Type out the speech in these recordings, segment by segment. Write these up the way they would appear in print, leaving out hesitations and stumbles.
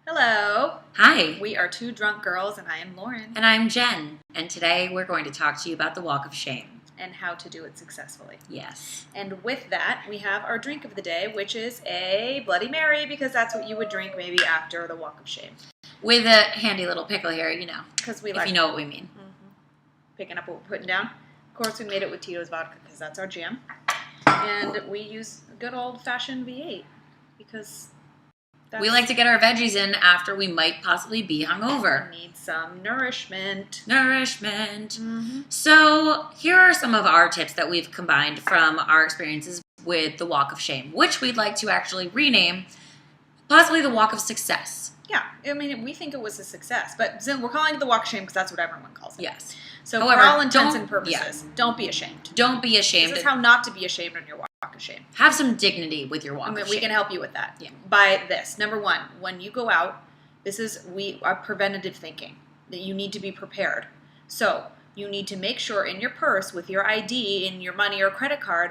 Hello. Hi. We are two drunk girls, and I am Lauren. And I'm Jen. And today we're going to talk to you about the walk of shame. And how to do it successfully. Yes. And with that, we have our drink of the day, which is a Bloody Mary, because that's what you would drink maybe after the walk of shame. With a handy little pickle here, you know. Because we if you know what we mean. Picking up what we're putting down. Of course, we made it with Tito's vodka because that's our jam. And we use good old-fashioned V8 because we like to get our veggies in after we might possibly be hungover. We need some nourishment. Nourishment. So here are some of our tips that we've combined from our experiences with the walk of shame, which we'd like to actually rename possibly the walk of success. Yeah, I mean, we think it was a success, but we're calling it the walk of shame because that's what everyone calls it. Yes. So however, for all intents and purposes, don't be ashamed. Don't be ashamed. This is how not to be ashamed on your walk of shame. Have some dignity with your walk of shame. We can help you with that. Yeah. By this. Number one, when you go out, this is our preventative thinking, that you need to be prepared. So you need to make sure in your purse with your ID and your money or credit card,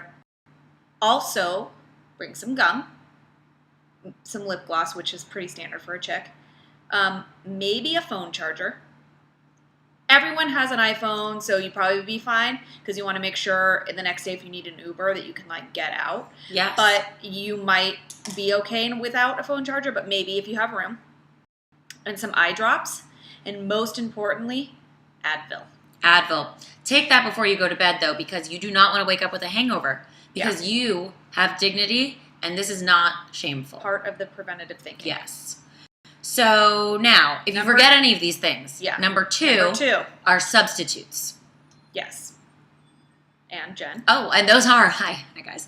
also bring some gum, some lip gloss, which is pretty standard for a chick, maybe a phone charger. Everyone has an iPhone, so you probably would be fine because you want to make sure the next day if you need an Uber that you can like get out. Yes. But you might be okay without a phone charger, but maybe if you have room. And some eye drops, and most importantly, Advil. Advil. Take that before you go to bed though, because you do not want to wake up with a hangover because you have dignity and this is not shameful. Part of the preventative thinking. Yes. So now, if you forget any of these things, number two are substitutes. Yes. And Jen. Oh, and those are, hi guys.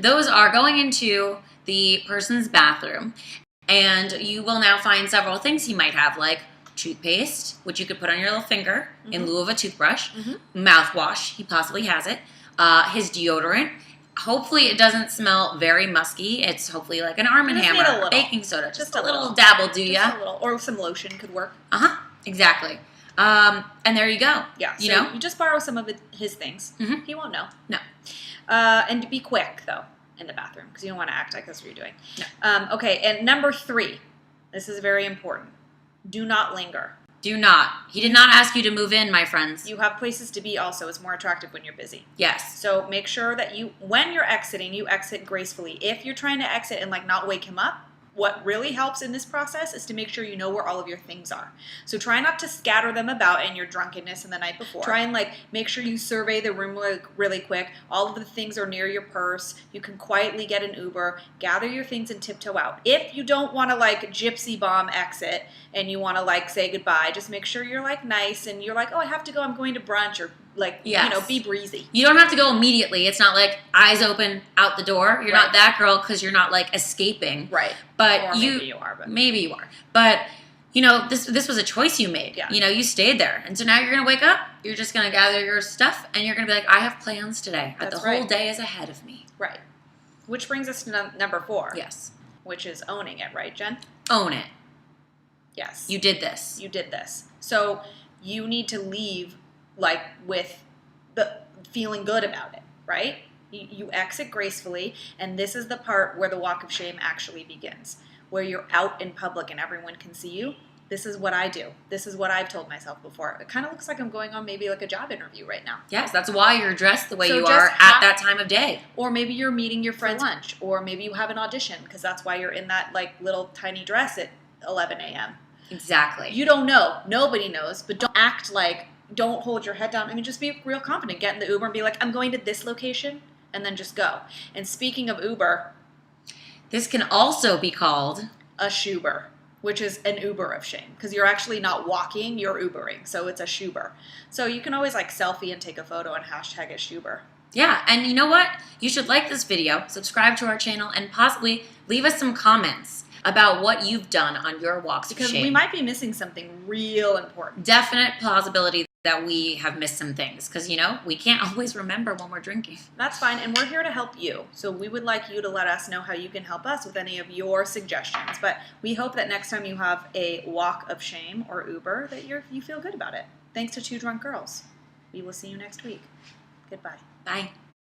Those are going into the person's bathroom, and you will now find several things he might have, like toothpaste, which you could put on your little finger in lieu of a toothbrush, mouthwash, he possibly has it, his deodorant. Hopefully it doesn't smell very musky. It's hopefully like an Arm & Hammer, baking soda. Just a little dabble, do ya? Just a little. Or some lotion could work. Exactly. And there you go. Yeah. You know? You just borrow some of his things. He won't know. No. And be quick, though, in the bathroom, because you don't want to act like that's what you're doing. No. Okay, and number 3. This is very important. Do not linger. Do not. He did not ask you to move in, my friends. You have places to be also. It's more attractive when you're busy. Yes. So make sure that when you're exiting, you exit gracefully. If you're trying to exit and like not wake him up, what really helps in this process is to make sure you know where all of your things are. So try not to scatter them about in your drunkenness in the night before. Try and like make sure you survey the room really quick. All of the things are near your purse. You can quietly get an Uber, gather your things and tiptoe out. If you don't want to like gypsy bomb exit and you want to like say goodbye, just make sure you're like nice and you're like, oh, I have to go, I'm going to brunch, or like, you know, be breezy. You don't have to go immediately. It's not like eyes open out the door. You're not that girl because you're not like escaping. Right. But or maybe you are. But maybe you are. But, you know, this was a choice you made. Yeah. You know, you stayed there. And so now you're going to wake up. You're just going to gather your stuff and you're going to be like, I have plans today. That's the whole day is ahead of me. Right. Which brings us to number 4. Yes. Which is owning it, right, Jen? Own it. Yes. You did this. You did this. So you need to leave like with the feeling good about it, right? You exit gracefully, and this is the part where the walk of shame actually begins, where you're out in public and everyone can see you. This is what I do. This is what I've told myself before. It kind of looks like I'm going on maybe like a job interview right now. Yes, that's why you're dressed the way you are at that time of day. Or maybe you're meeting your friends for lunch, or maybe you have an audition because that's why you're in that like little tiny dress at 11 a.m. Exactly. You don't know. Nobody knows, but don't act like, don't hold your head down. I mean, just be real confident. Get in the Uber and be like, I'm going to this location, and then just go. And speaking of Uber, this can also be called a Shuber, which is an Uber of shame, because you're actually not walking, you're Ubering. So it's a Shuber. So you can always like selfie and take a photo and hashtag it Shuber. Yeah, and you know what? You should like this video, subscribe to our channel, and possibly leave us some comments about what you've done on your walks of shame. Because we might be missing something real important. Definite plausibility that we have missed some things. Because, you know, we can't always remember when we're drinking. That's fine, and we're here to help you. So we would like you to let us know how you can help us with any of your suggestions. But we hope that next time you have a walk of shame or Uber, that you feel good about it. Thanks to Two Drunk Girls. We will see you next week. Goodbye. Bye.